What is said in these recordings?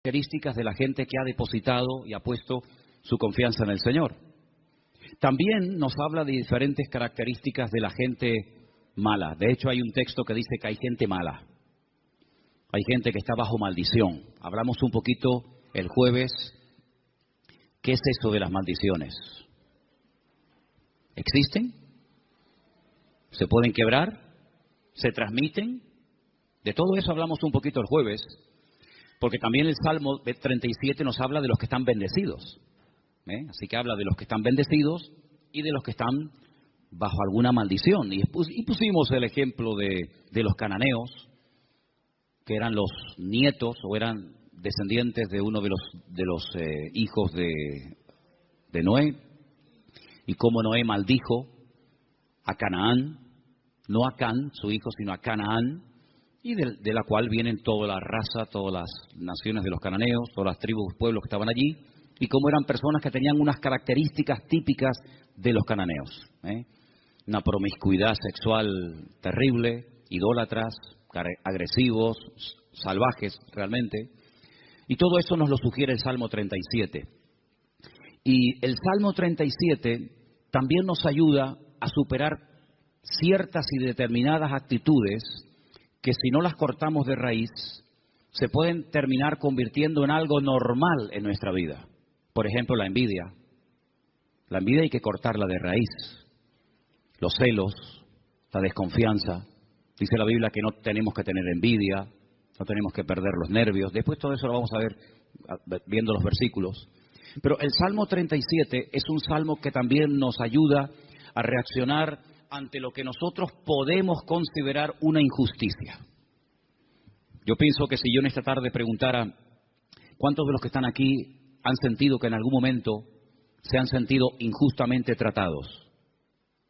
características de la gente que ha depositado y ha puesto su confianza en el Señor. También nos habla de diferentes características de la gente mala. De hecho, hay un texto que dice que hay gente mala. Hay gente que está bajo maldición. Hablamos un poquito el jueves. ¿Qué es eso de las maldiciones? ¿Existen? ¿Se pueden quebrar? ¿Se transmiten? De todo eso hablamos un poquito el jueves. Porque también el Salmo 37 nos habla de los que están bendecidos. Así que habla de los que están bendecidos y de los que están bajo alguna maldición. Y pusimos el ejemplo de los cananeos, que eran los nietos o eran descendientes de uno de los hijos de Noé. Y cómo Noé maldijo a Canaán, no a Can, su hijo, sino a Canaán. Y de la cual vienen toda la raza, todas las naciones de los cananeos, todas las tribus, pueblos que estaban allí, y cómo eran personas que tenían unas características típicas de los cananeos. Una promiscuidad sexual terrible, idólatras, agresivos, salvajes realmente. Y todo eso nos lo sugiere el Salmo 37. Y el Salmo 37 también nos ayuda a superar ciertas y determinadas actitudes que si no las cortamos de raíz, se pueden terminar convirtiendo en algo normal en nuestra vida. Por ejemplo, la envidia. La envidia hay que cortarla de raíz. Los celos, la desconfianza. Dice la Biblia que no tenemos que tener envidia, no tenemos que perder los nervios. Después todo eso lo vamos a ver viendo los versículos. Pero el Salmo 37 es un salmo que también nos ayuda a reaccionar ante lo que nosotros podemos considerar una injusticia. Yo pienso que si yo en esta tarde preguntara cuántos de los que están aquí han sentido que en algún momento se han sentido injustamente tratados,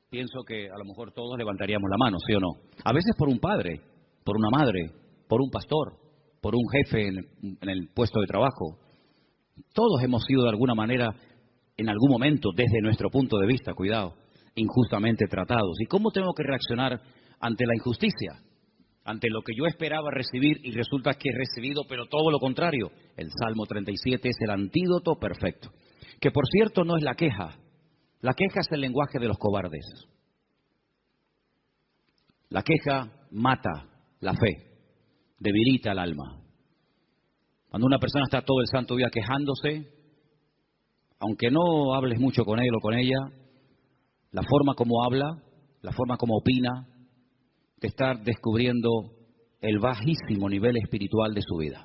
pienso que a lo mejor todos levantaríamos la mano, ¿sí o no? A veces por un padre, por una madre, por un pastor, por un jefe en el puesto de trabajo. Todos hemos sido de alguna manera, en algún momento, desde nuestro punto de vista, cuidado, injustamente tratados. ¿Y cómo tengo que reaccionar ante la injusticia? Ante lo que yo esperaba recibir y resulta que he recibido, pero todo lo contrario. El Salmo 37 es el antídoto perfecto. Que por cierto no es la queja. La queja es el lenguaje de los cobardes. La queja mata la fe, debilita el alma. Cuando una persona está todo el santo día quejándose, aunque no hables mucho con él o con ella, la forma como habla, la forma como opina, te está descubriendo el bajísimo nivel espiritual de su vida.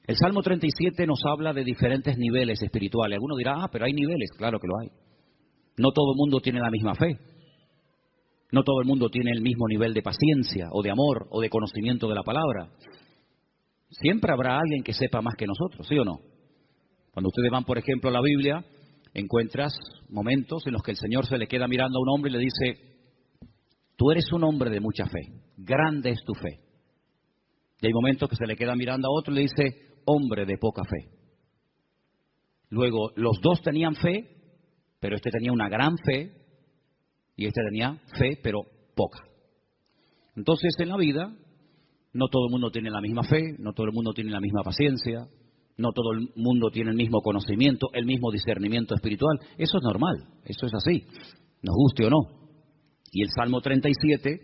El Salmo 37 nos habla de diferentes niveles espirituales. Alguno dirá, pero hay niveles. Claro que lo hay. No todo el mundo tiene la misma fe. No todo el mundo tiene el mismo nivel de paciencia, o de amor, o de conocimiento de la palabra. Siempre habrá alguien que sepa más que nosotros, ¿sí o no? Cuando ustedes van, por ejemplo, a la Biblia, encuentras momentos en los que el Señor se le queda mirando a un hombre y le dice: tú eres un hombre de mucha fe, grande es tu fe. Y hay momentos que se le queda mirando a otro y le dice: hombre de poca fe. Luego, los dos tenían fe, pero este tenía una gran fe y este tenía fe, pero poca. Entonces, en la vida, no todo el mundo tiene la misma fe, no todo el mundo tiene la misma paciencia, no todo el mundo tiene el mismo conocimiento, el mismo discernimiento espiritual. Eso es normal, eso es así, nos guste o no. Y el Salmo 37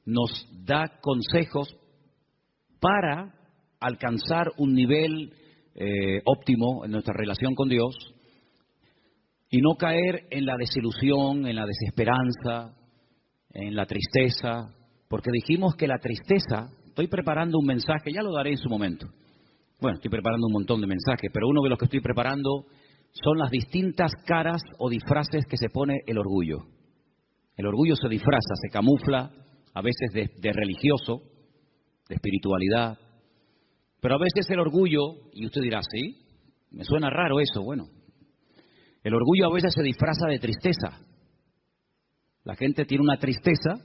nos da consejos para alcanzar un nivel óptimo en nuestra relación con Dios y no caer en la desilusión, en la desesperanza, en la tristeza, porque dijimos que la tristeza, estoy preparando un mensaje, ya lo daré en su momento. Bueno, estoy preparando un montón de mensajes, pero uno de los que estoy preparando son las distintas caras o disfraces que se pone el orgullo. El orgullo se disfraza, se camufla, a veces de religioso, de espiritualidad, pero a veces el orgullo, y usted dirá, ¿sí? Me suena raro eso. Bueno, el orgullo a veces se disfraza de tristeza. La gente tiene una tristeza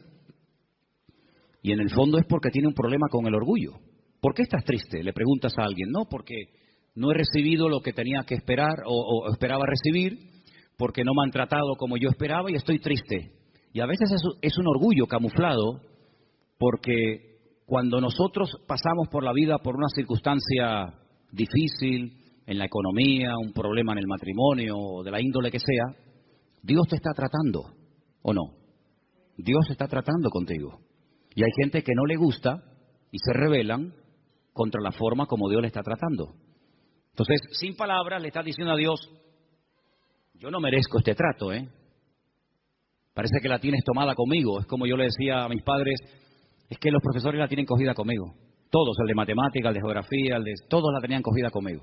y en el fondo es porque tiene un problema con el orgullo. ¿Por qué estás triste? Le preguntas a alguien. No, porque no he recibido lo que tenía que esperar o esperaba recibir, porque no me han tratado como yo esperaba y estoy triste. Y a veces es un orgullo camuflado, porque cuando nosotros pasamos por la vida por una circunstancia difícil en la economía, un problema en el matrimonio, o de la índole que sea, Dios te está tratando, ¿o no? Dios está tratando contigo. Y hay gente que no le gusta y se rebelan contra la forma como Dios le está tratando. Entonces, sin palabras, le estás diciendo a Dios, yo no merezco este trato, ¿eh? Parece que la tienes tomada conmigo. Es como yo le decía a mis padres, es que los profesores la tienen cogida conmigo. Todos, el de matemática, el de geografía, todos la tenían cogida conmigo.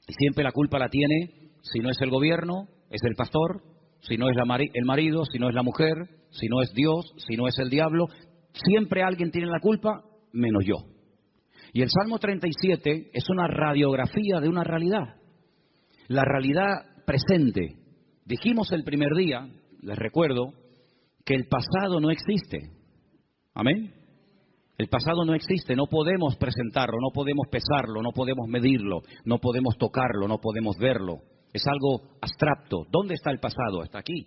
Y siempre la culpa la tiene, si no es el gobierno, es el pastor, si no es el marido, si no es la mujer, si no es Dios, si no es el diablo. Siempre alguien tiene la culpa, menos yo. Y el Salmo 37 es una radiografía de una realidad. La realidad presente. Dijimos el primer día, les recuerdo, que el pasado no existe. ¿Amén? El pasado no existe, no podemos presentarlo, no podemos pesarlo, no podemos medirlo, no podemos tocarlo, no podemos verlo. Es algo abstracto. ¿Dónde está el pasado? Está aquí.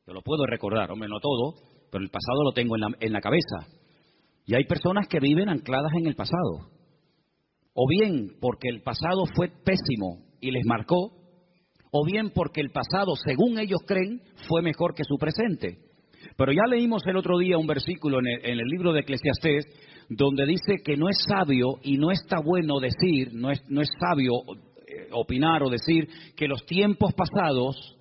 Yo lo puedo recordar, hombre, no todo, pero el pasado lo tengo en la cabeza. Y hay personas que viven ancladas en el pasado. O bien porque el pasado fue pésimo y les marcó, o bien porque el pasado, según ellos creen, fue mejor que su presente. Pero ya leímos el otro día un versículo en el libro de Eclesiastés, donde dice que no es sabio y no está bueno decir, no es sabio opinar o decir que los tiempos pasados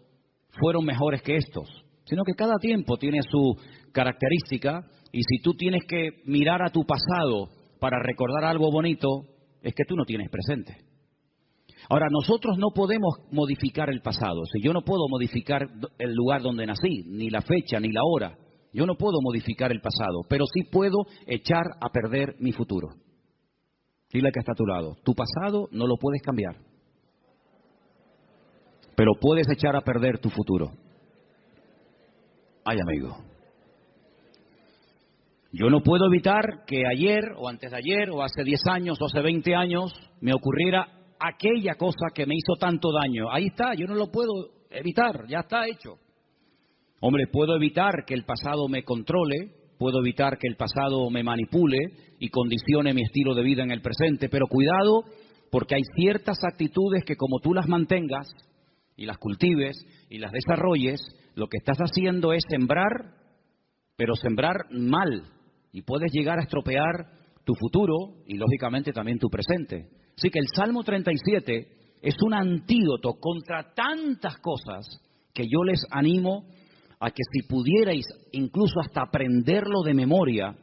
fueron mejores que estos, sino que cada tiempo tiene su característica, y si tú tienes que mirar a tu pasado para recordar algo bonito, es que tú no tienes presente. Ahora, nosotros no podemos modificar el pasado. Si yo no puedo modificar el lugar donde nací, ni la fecha, ni la hora. Yo no puedo modificar el pasado, pero sí puedo echar a perder mi futuro. Dile que está a tu lado. Tu pasado no lo puedes cambiar, pero puedes echar a perder tu futuro. Ay, amigo. Yo no puedo evitar que ayer, o antes de ayer, o hace 10 años, o hace 20 años, me ocurriera aquella cosa que me hizo tanto daño. Ahí está, yo no lo puedo evitar, ya está hecho. Hombre, puedo evitar que el pasado me controle, puedo evitar que el pasado me manipule y condicione mi estilo de vida en el presente, pero cuidado, porque hay ciertas actitudes que como tú las mantengas y las cultives y las desarrolles, lo que estás haciendo es sembrar, pero sembrar mal, y puedes llegar a estropear tu futuro y lógicamente también tu presente. Así que el Salmo 37 es un antídoto contra tantas cosas que yo les animo a que si pudierais incluso hasta aprenderlo de memoria,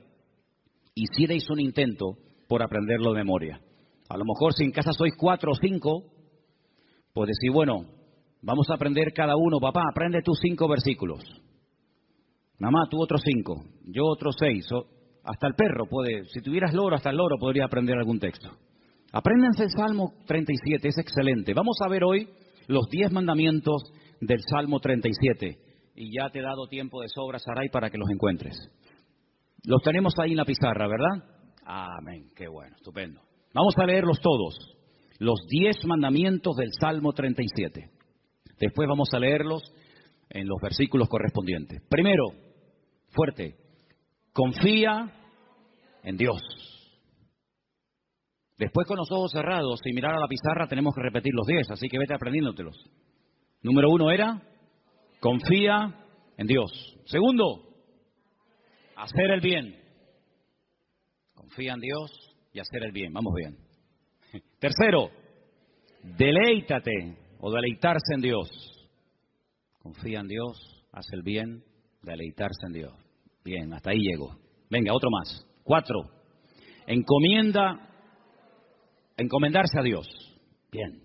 hicierais un intento por aprenderlo de memoria. A lo mejor si en casa sois 4 o 5, pues decir, bueno, vamos a aprender cada uno, papá, aprende tus 5 versículos. Mamá, tú otros 5, yo otros 6, hasta el perro puede, si tuvieras loro, hasta el loro podría aprender algún texto. Apréndanse el Salmo 37, es excelente. Vamos a ver hoy los 10 mandamientos del Salmo 37. Y ya te he dado tiempo de sobra, Saray, para que los encuentres. Los tenemos ahí en la pizarra, ¿verdad? Amén, qué bueno, estupendo. Vamos a leerlos todos, los 10 mandamientos del Salmo 37. Después vamos a leerlos en los versículos correspondientes. Primero, fuerte, confía en Dios. Después, con los ojos cerrados, sin mirar a la pizarra, tenemos que repetir los 10, así que vete aprendiéndotelos. Número 1 era, confía en Dios. Segundo, hacer el bien. Confía en Dios y hacer el bien. Vamos bien. Tercero, deleítate o deleitarse en Dios. Confía en Dios, haz el bien, deleitarse en Dios. Bien, hasta ahí llego. Venga, otro más. 4, encomendarse a Dios. Bien.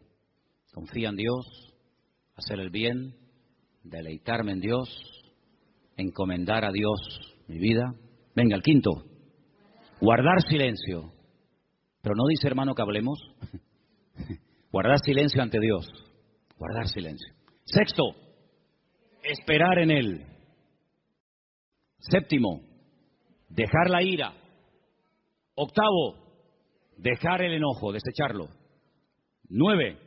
Confía en Dios, hacer el bien, deleitarme en Dios, encomendar a Dios mi vida. Venga, el 5, guardar silencio. Pero no dice, hermano, que hablemos. Guardar silencio ante Dios. Guardar silencio. 6, esperar en Él. 7, dejar la ira. 8, dejar el enojo, desecharlo. 9,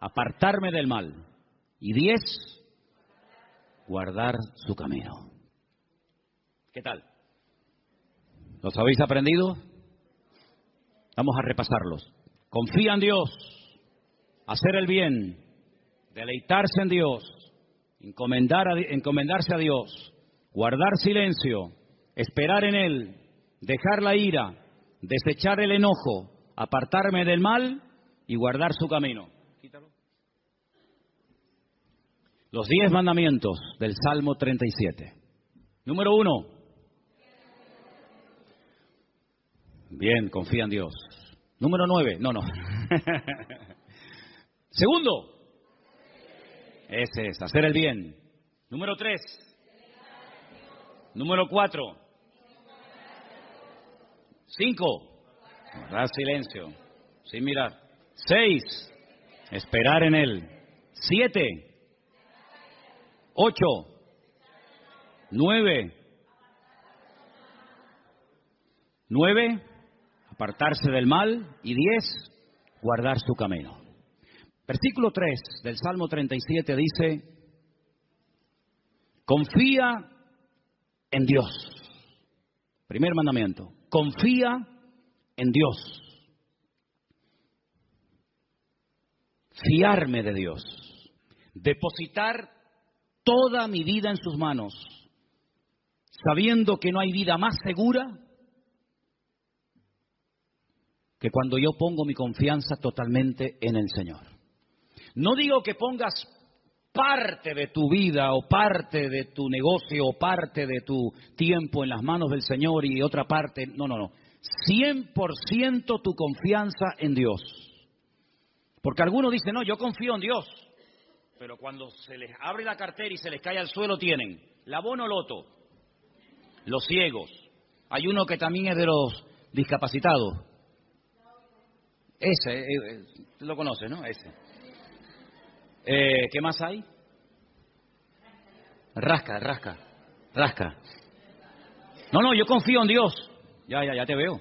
apartarme del mal. Y 10, guardar su camino. ¿Qué tal? ¿Los habéis aprendido? Vamos a repasarlos. confía en Dios, hacer el bien, deleitarse en Dios, encomendarse a Dios, guardar silencio, esperar en Él, dejar la ira, desechar el enojo, apartarme del mal y guardar su camino. Los 10 mandamientos del Salmo 37. Número 1. Bien, confía en Dios. Número 9. No. Segundo. Ese es, hacer el bien. Número 3. Número 4. 5. Guardar silencio, sin mirar. 6. Esperar en Él. 7. 8, 9, apartarse del mal, y 10, guardar su camino. Versículo 3 del Salmo 37 dice, confía en Dios. Primer mandamiento, confía en Dios. Fiarme de Dios. Depositar toda mi vida en sus manos, sabiendo que no hay vida más segura que cuando yo pongo mi confianza totalmente en el Señor. No digo que pongas parte de tu vida o parte de tu negocio o parte de tu tiempo en las manos del Señor y otra parte, no. 100% tu confianza en Dios. Porque algunos dicen, no, yo confío en Dios. Pero cuando se les abre la cartera y se les cae al suelo tienen la Bonoloto, los ciegos. Hay uno que también es de los discapacitados. Ese, lo conoces, ¿no? Ese. ¿Qué más hay? Rasca. No, yo confío en Dios. Ya te veo.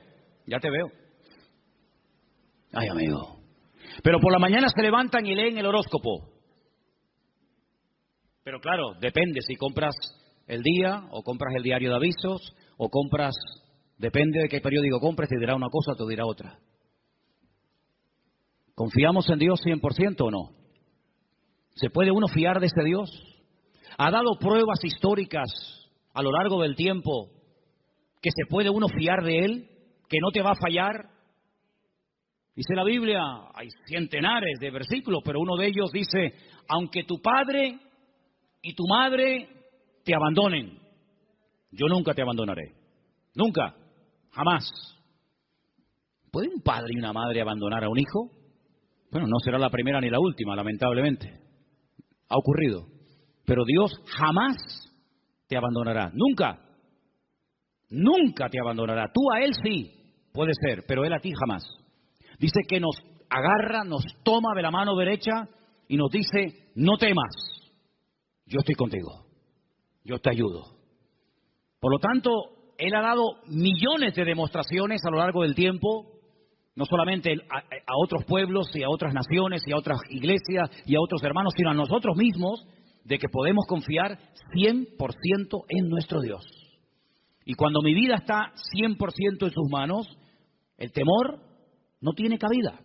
Ay, amigo. Pero por la mañana se levantan y leen el horóscopo. Pero claro, depende si compras el día o compras el diario de avisos o compras, depende de qué periódico compres, te dirá una cosa o te dirá otra. ¿Confiamos en Dios 100% o no? ¿Se puede uno fiar de ese Dios? ¿Ha dado pruebas históricas a lo largo del tiempo que se puede uno fiar de Él? ¿Que no te va a fallar? Dice la Biblia, hay centenares de versículos, pero uno de ellos dice, aunque tu padre y tu madre te abandonen, yo nunca te abandonaré. Nunca, jamás. ¿Puede un padre y una madre abandonar a un hijo? Bueno, no será la primera ni la última, lamentablemente. Ha ocurrido. Pero Dios jamás te abandonará. Nunca te abandonará. Tú a Él sí, puede ser, pero Él a ti jamás. Dice que nos agarra, nos toma de la mano derecha y nos dice, no temas. Yo estoy contigo, yo te ayudo. Por lo tanto, Él ha dado millones de demostraciones a lo largo del tiempo, no solamente a otros pueblos y a otras naciones y a otras iglesias y a otros hermanos, sino a nosotros mismos, de que podemos confiar 100% en nuestro Dios. Y cuando mi vida está 100% en sus manos, el temor no tiene cabida.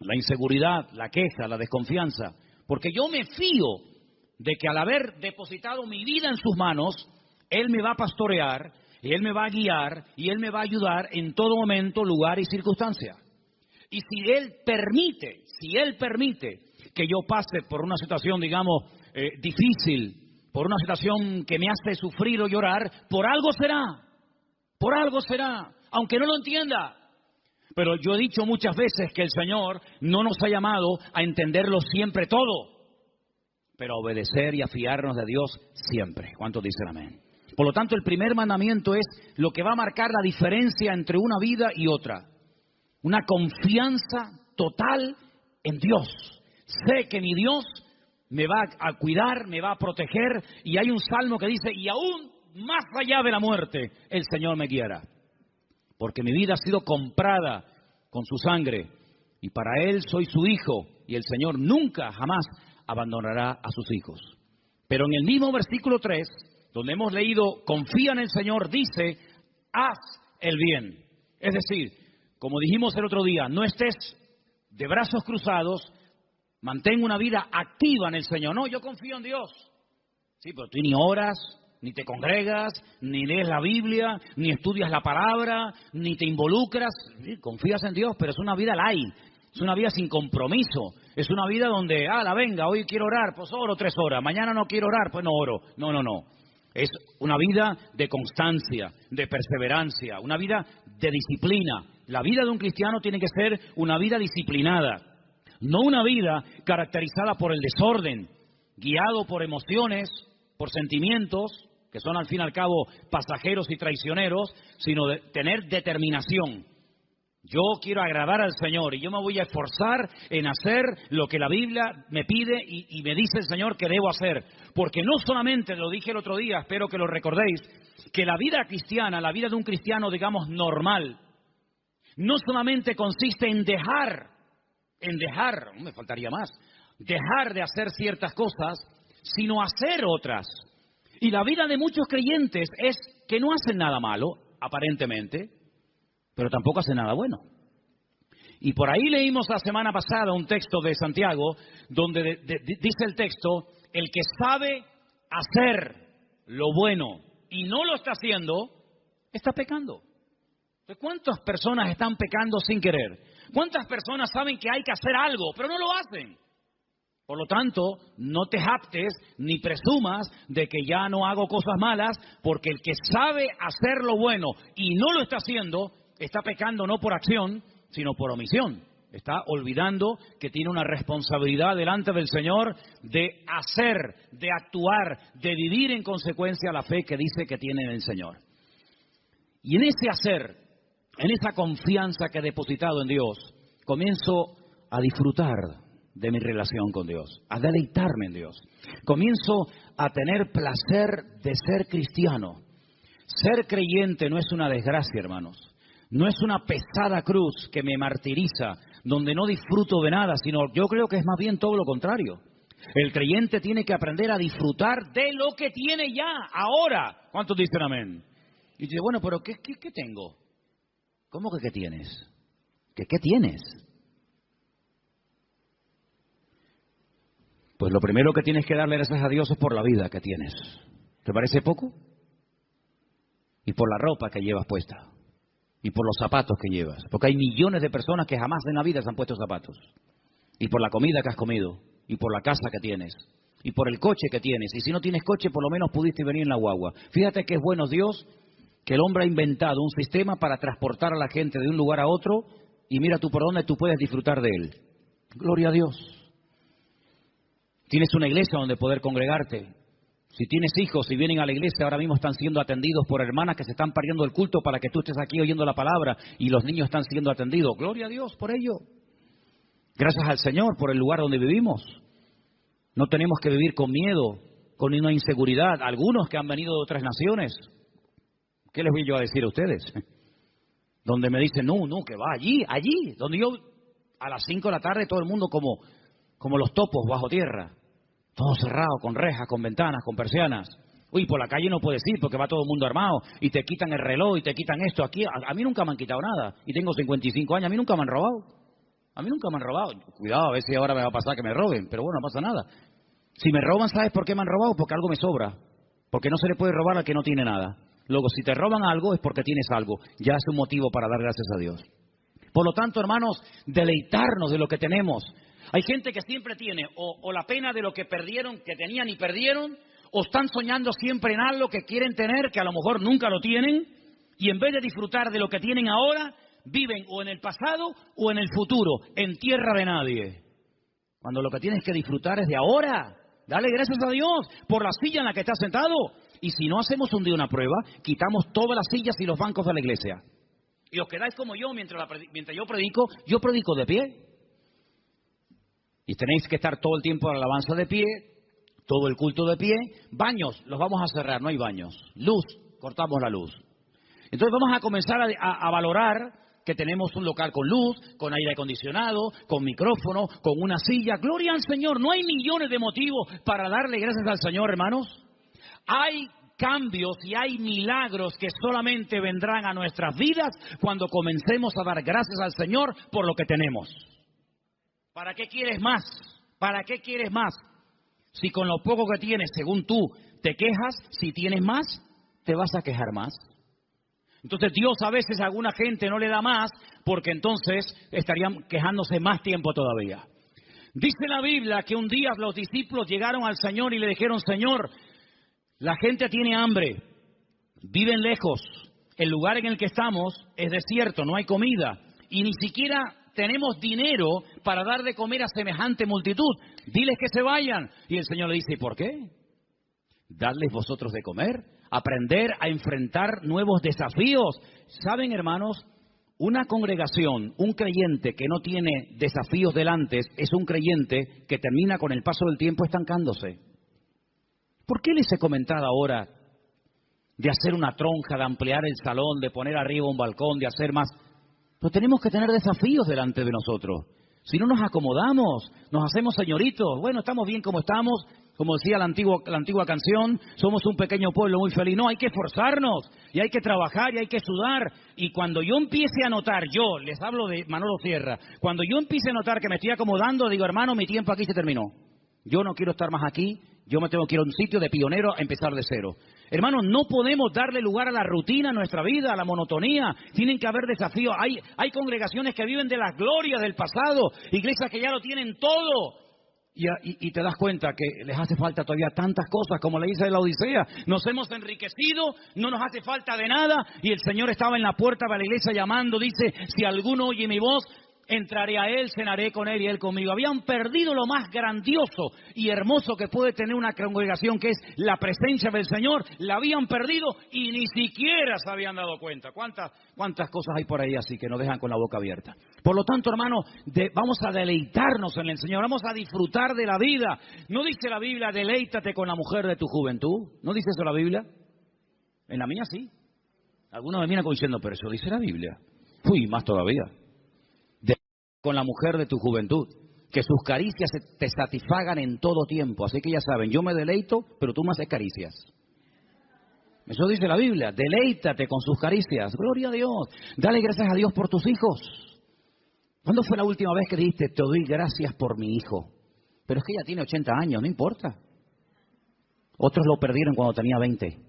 La inseguridad, la queja, la desconfianza, porque yo me fío de que al haber depositado mi vida en sus manos, Él me va a pastorear, y Él me va a guiar, y Él me va a ayudar en todo momento, lugar y circunstancia. Y si Él permite que yo pase por una situación, digamos, difícil, por una situación que me hace sufrir o llorar, por algo será, aunque no lo entienda. Pero yo he dicho muchas veces que el Señor no nos ha llamado a entenderlo siempre todo, pero a obedecer y a fiarnos de Dios siempre. ¿Cuántos dicen amén? Por lo tanto, el primer mandamiento es lo que va a marcar la diferencia entre una vida y otra. Una confianza total en Dios. Sé que mi Dios me va a cuidar, me va a proteger, y hay un salmo que dice, y aún más allá de la muerte, el Señor me guiará. Porque mi vida ha sido comprada con su sangre, y para Él soy su hijo, y el Señor nunca, jamás abandonará a sus hijos. Pero en el mismo versículo 3, donde hemos leído, confía en el Señor, dice, haz el bien. Es decir, como dijimos el otro día, no estés de brazos cruzados, mantén una vida activa en el Señor. No, yo confío en Dios. Sí, pero tú ni oras, ni te congregas, ni lees la Biblia, ni estudias la palabra, ni te involucras. Sí, confías en Dios, pero es una vida light. Es una vida sin compromiso. Es una vida donde, venga, hoy quiero orar, pues oro 3 horas. Mañana no quiero orar, pues no oro. No. Es una vida de constancia, de perseverancia, una vida de disciplina. La vida de un cristiano tiene que ser una vida disciplinada, no una vida caracterizada por el desorden, guiado por emociones, por sentimientos, que son al fin y al cabo pasajeros y traicioneros, sino de tener determinación. Yo quiero agradar al Señor y yo me voy a esforzar en hacer lo que la Biblia me pide y me dice el Señor que debo hacer. Porque no solamente, lo dije el otro día, espero que lo recordéis, que la vida cristiana, la vida de un cristiano, digamos, normal, no solamente consiste en dejar, me faltaría más, dejar de hacer ciertas cosas, sino hacer otras. Y la vida de muchos creyentes es que no hacen nada malo, aparentemente, pero tampoco hacen nada bueno. Y por ahí leímos la semana pasada un texto de Santiago, donde dice el texto, el que sabe hacer lo bueno y no lo está haciendo, está pecando. Entonces, ¿cuántas personas están pecando sin querer? ¿Cuántas personas saben que hay que hacer algo, pero no lo hacen? Por lo tanto, no te jactes ni presumas de que ya no hago cosas malas, porque el que sabe hacer lo bueno y no lo está haciendo, está pecando no por acción, sino por omisión. Está olvidando que tiene una responsabilidad delante del Señor de hacer, de actuar, de vivir en consecuencia la fe que dice que tiene en el Señor. Y en ese hacer, en esa confianza que he depositado en Dios, comienzo a disfrutar de mi relación con Dios, a deleitarme en Dios. Comienzo a tener placer de ser cristiano. Ser creyente no es una desgracia, hermanos. No es una pesada cruz que me martiriza, donde no disfruto de nada, sino yo creo que es más bien todo lo contrario. El creyente tiene que aprender a disfrutar de lo que tiene ya, ahora. ¿Cuántos dicen amén? Y dice, bueno, pero ¿qué tengo? ¿Cómo que qué tienes? ¿Qué tienes? Pues lo primero que tienes que darle gracias a Dios es por la vida que tienes. ¿Te parece poco? Y por la ropa que llevas puesta. Y por los zapatos que llevas. Porque hay millones de personas que jamás en la vida se han puesto zapatos. Y por la comida que has comido. Y por la casa que tienes. Y por el coche que tienes. Y si no tienes coche, por lo menos pudiste venir en la guagua. Fíjate que es bueno Dios que el hombre ha inventado un sistema para transportar a la gente de un lugar a otro. Y mira tú por dónde tú puedes disfrutar de él. Gloria a Dios. Tienes una iglesia donde poder congregarte. Si tienes hijos y vienen a la iglesia, ahora mismo están siendo atendidos por hermanas que se están perdiendo el culto para que tú estés aquí oyendo la palabra y los niños están siendo atendidos. Gloria a Dios por ello. Gracias al Señor por el lugar donde vivimos. No tenemos que vivir con miedo, con una inseguridad. Algunos que han venido de otras naciones, ¿qué les voy yo a decir a ustedes? Donde me dicen, no, que va allí, donde yo a las 5 de la tarde todo el mundo como los topos bajo tierra. Todo cerrado, con rejas, con ventanas, con persianas. Uy, por la calle no puedes ir porque va todo el mundo armado y te quitan el reloj y te quitan esto. Aquí a mí nunca me han quitado nada y tengo 55 años, a mí nunca me han robado. Cuidado, a ver si ahora me va a pasar que me roben, pero bueno, no pasa nada. Si me roban, ¿sabes por qué me han robado? Porque algo me sobra. Porque no se le puede robar al que no tiene nada. Luego, si te roban algo es porque tienes algo. Ya es un motivo para dar gracias a Dios. Por lo tanto, hermanos, deleitarnos de lo que tenemos. Hay gente que siempre tiene o la pena de lo que perdieron, que tenían y perdieron, o están soñando siempre en algo que quieren tener, que a lo mejor nunca lo tienen, y en vez de disfrutar de lo que tienen ahora, viven o en el pasado o en el futuro, en tierra de nadie. Cuando lo que tienes que disfrutar es de ahora. Dale gracias a Dios por la silla en la que estás sentado. Y si no hacemos un día una prueba, quitamos todas las sillas y los bancos de la iglesia. Y os quedáis como yo mientras yo predico de pie. Y tenéis que estar todo el tiempo en la alabanza de pie, todo el culto de pie. Baños, los vamos a cerrar, no hay baños. Luz, cortamos la luz. Entonces vamos a comenzar a valorar que tenemos un local con luz, con aire acondicionado, con micrófono, con una silla. Gloria al Señor, no hay millones de motivos para darle gracias al Señor, hermanos. Hay cambios y hay milagros que solamente vendrán a nuestras vidas cuando comencemos a dar gracias al Señor por lo que tenemos. ¿Para qué quieres más? ¿Para qué quieres más? Si con lo poco que tienes, según tú, te quejas, si tienes más, te vas a quejar más. Entonces Dios a veces a alguna gente no le da más porque entonces estarían quejándose más tiempo todavía. Dice la Biblia que un día los discípulos llegaron al Señor y le dijeron, Señor, la gente tiene hambre, viven lejos, el lugar en el que estamos es desierto, no hay comida y ni siquiera tenemos dinero para dar de comer a semejante multitud. Diles que se vayan. Y el Señor le dice, ¿y por qué? Darles vosotros de comer, aprender a enfrentar nuevos desafíos. ¿Saben, hermanos? Una congregación, un creyente que no tiene desafíos delante es un creyente que termina con el paso del tiempo estancándose. ¿Por qué les he comentado ahora de hacer una tronca, de ampliar el salón, de poner arriba un balcón, de hacer más? Pero tenemos que tener desafíos delante de nosotros. Si no nos acomodamos, nos hacemos señoritos. Bueno, estamos bien como estamos. Como decía la antigua canción, somos un pequeño pueblo muy feliz. No, hay que esforzarnos y hay que trabajar y hay que sudar. Y cuando yo empiece a notar, yo les hablo de Manolo Sierra, cuando yo empiece a notar que me estoy acomodando, digo, hermano, mi tiempo aquí se terminó. Yo no quiero estar más aquí, yo me tengo que ir a un sitio de pionero a empezar de cero. Hermanos, no podemos darle lugar a la rutina en nuestra vida, a la monotonía. Tienen que haber desafíos. Hay congregaciones que viven de las glorias del pasado, iglesias que ya lo tienen todo. Y te das cuenta que les hace falta todavía tantas cosas, como le dice de la Odisea. Nos hemos enriquecido, no nos hace falta de nada. Y el Señor estaba en la puerta de la iglesia llamando, dice, si alguno oye mi voz, entraré a él, cenaré con él y él conmigo. Habían perdido lo más grandioso y hermoso que puede tener una congregación, que es la presencia del Señor. La habían perdido y ni siquiera se habían dado cuenta. ¿Cuántas cosas hay por ahí así que nos dejan con la boca abierta? Por lo tanto, hermano, vamos a deleitarnos en el Señor, vamos a disfrutar de la vida. ¿No dice la Biblia, deleítate con la mujer de tu juventud? ¿No dice eso la Biblia? En la mía sí. Algunos me miran como diciendo, pero eso dice la Biblia. Uy, más todavía. Con la mujer de tu juventud, que sus caricias te satisfagan en todo tiempo. Así que ya saben, yo me deleito, pero tú me haces caricias. Eso dice la Biblia, deleítate con sus caricias. Gloria a Dios. Dale gracias a Dios por tus hijos. ¿Cuándo fue la última vez que dijiste, te doy gracias por mi hijo? Pero es que ella tiene 80 años, no importa. Otros lo perdieron cuando tenía 20.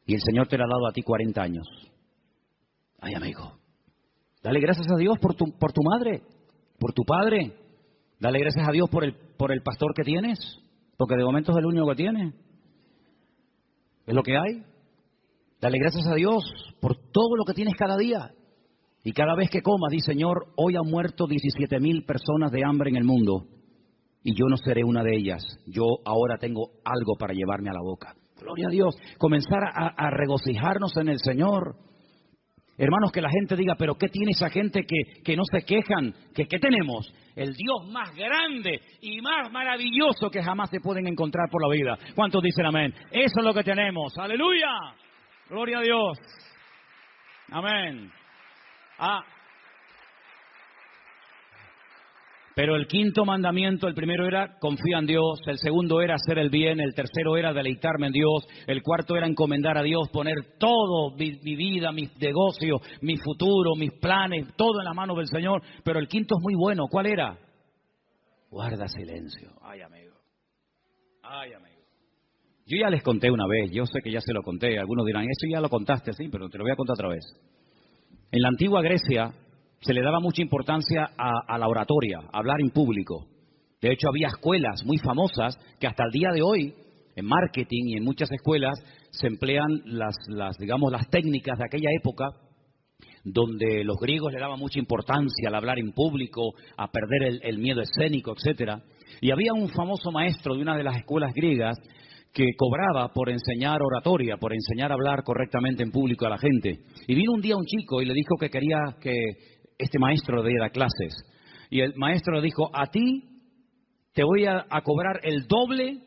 Y el Señor te lo ha dado a ti 40 años. Ay, amigo. Dale gracias a Dios por tu madre, por tu padre. Dale gracias a Dios por el pastor que tienes, porque de momento es el único que tienes. Es lo que hay. Dale gracias a Dios por todo lo que tienes cada día. Y cada vez que comas, di, Señor, hoy han muerto 17,000 personas de hambre en el mundo y yo no seré una de ellas. Yo ahora tengo algo para llevarme a la boca. Gloria a Dios. Comenzar a regocijarnos en el Señor. Hermanos, que la gente diga, pero ¿qué tiene esa gente que no se quejan? ¿Qué tenemos? El Dios más grande y más maravilloso que jamás se pueden encontrar por la vida. ¿Cuántos dicen amén? Eso es lo que tenemos. ¡Aleluya! ¡Gloria a Dios! Amén. Pero el quinto mandamiento, el primero era confía en Dios, el segundo era hacer el bien, el tercero era deleitarme en Dios, el cuarto era encomendar a Dios, poner todo, mi vida, mis negocios, mi futuro, mis planes, todo en las manos del Señor. Pero el quinto es muy bueno. ¿Cuál era? Guarda silencio. Ay, amigo. Ay, amigo. Yo ya les conté una vez, yo sé que ya se lo conté. Algunos dirán, eso ya lo contaste, sí, pero te lo voy a contar otra vez. En la antigua Grecia se le daba mucha importancia a la oratoria, a hablar en público. De hecho, había escuelas muy famosas que hasta el día de hoy, en marketing y en muchas escuelas, se emplean las técnicas de aquella época, donde los griegos le daban mucha importancia al hablar en público, a perder el miedo escénico, etcétera. Y había un famoso maestro de una de las escuelas griegas que cobraba por enseñar oratoria, por enseñar a hablar correctamente en público a la gente. Y vino un día un chico y le dijo que quería que este maestro le diera clases. Y el maestro le dijo, a ti te voy a cobrar el doble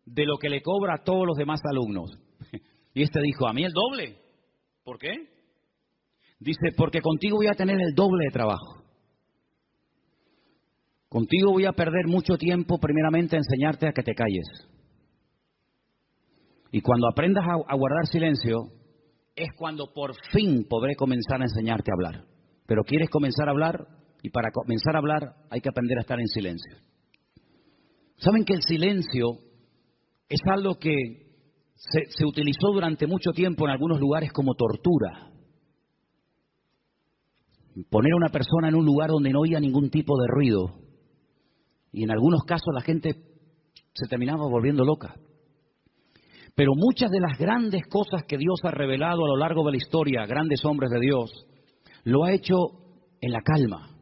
de lo que le cobra a todos los demás alumnos. Y este dijo, ¿a mí el doble? ¿Por qué? Dice, porque contigo voy a tener el doble de trabajo. Contigo voy a perder mucho tiempo primeramente a enseñarte a que te calles. Y cuando aprendas a guardar silencio, es cuando por fin podré comenzar a enseñarte a hablar. Pero ¿quieres comenzar a hablar? y para comenzar a hablar hay que aprender a estar en silencio. ¿Saben que el silencio es algo que se utilizó durante mucho tiempo en algunos lugares como tortura? Poner a una persona en un lugar donde no oía ningún tipo de ruido. Y en algunos casos la gente se terminaba volviendo loca. Pero muchas de las grandes cosas que Dios ha revelado a lo largo de la historia, grandes hombres de Dios, lo ha hecho en la calma,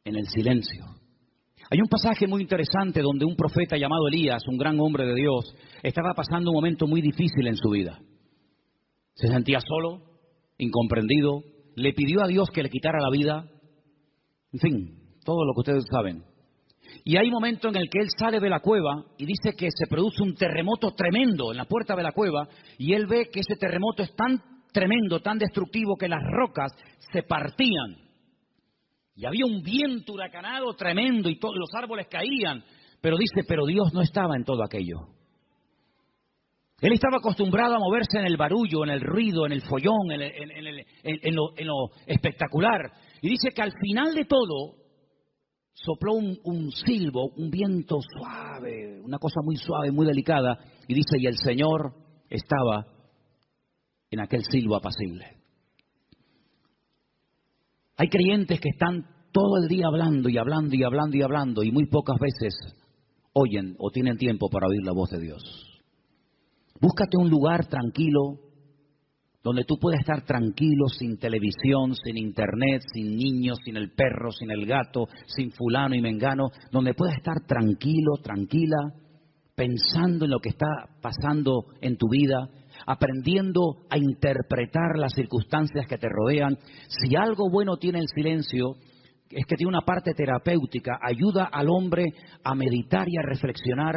en el silencio. Hay un pasaje muy interesante donde un profeta llamado Elías, un gran hombre de Dios, estaba pasando un momento muy difícil en su vida. Se sentía solo, incomprendido, le pidió a Dios que le quitara la vida. En fin, todo lo que ustedes saben. Y hay un momento en el que él sale de la cueva y dice que se produce un terremoto tremendo en la puerta de la cueva, y él ve que ese terremoto es tan tremendo, tan destructivo, que las rocas se partían. Y había un viento huracanado tremendo y todos los árboles caían. Pero dice, pero Dios no estaba en todo aquello. Él estaba acostumbrado a moverse en el barullo, en el ruido, en el follón, en lo espectacular. Y dice que al final de todo sopló un silbo, un viento suave, una cosa muy suave, muy delicada. Y dice, y el Señor estaba en aquel silbo apacible. Hay creyentes que están todo el día hablando y hablando y hablando y hablando, y muy pocas veces oyen o tienen tiempo para oír la voz de Dios. Búscate un lugar tranquilo, donde tú puedas estar tranquilo, sin televisión, sin internet, sin niños, sin el perro, sin el gato, sin fulano y mengano, donde puedas estar tranquilo, tranquila, pensando en lo que está pasando en tu vida, aprendiendo a interpretar las circunstancias que te rodean. Si algo bueno tiene el silencio, es que tiene una parte terapéutica, ayuda al hombre a meditar y a reflexionar.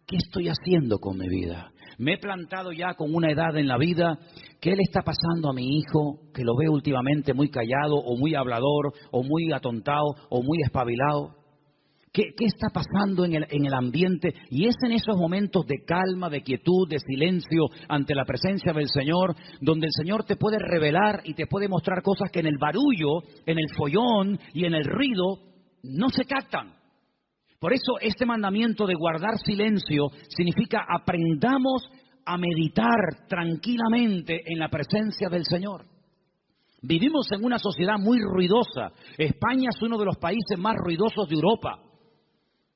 ¿Qué estoy haciendo con mi vida? Me he plantado ya con una edad en la vida. ¿Qué le está pasando a mi hijo, que lo veo últimamente muy callado, o muy hablador, o muy atontado, o muy espabilado? ¿Qué está pasando en el ambiente? Y es en esos momentos de calma, de quietud, de silencio ante la presencia del Señor, donde el Señor te puede revelar y te puede mostrar cosas que en el barullo, en el follón y en el ruido no se captan. Por eso este mandamiento de guardar silencio significa aprendamos a meditar tranquilamente en la presencia del Señor. Vivimos en una sociedad muy ruidosa. España es uno de los países más ruidosos de Europa.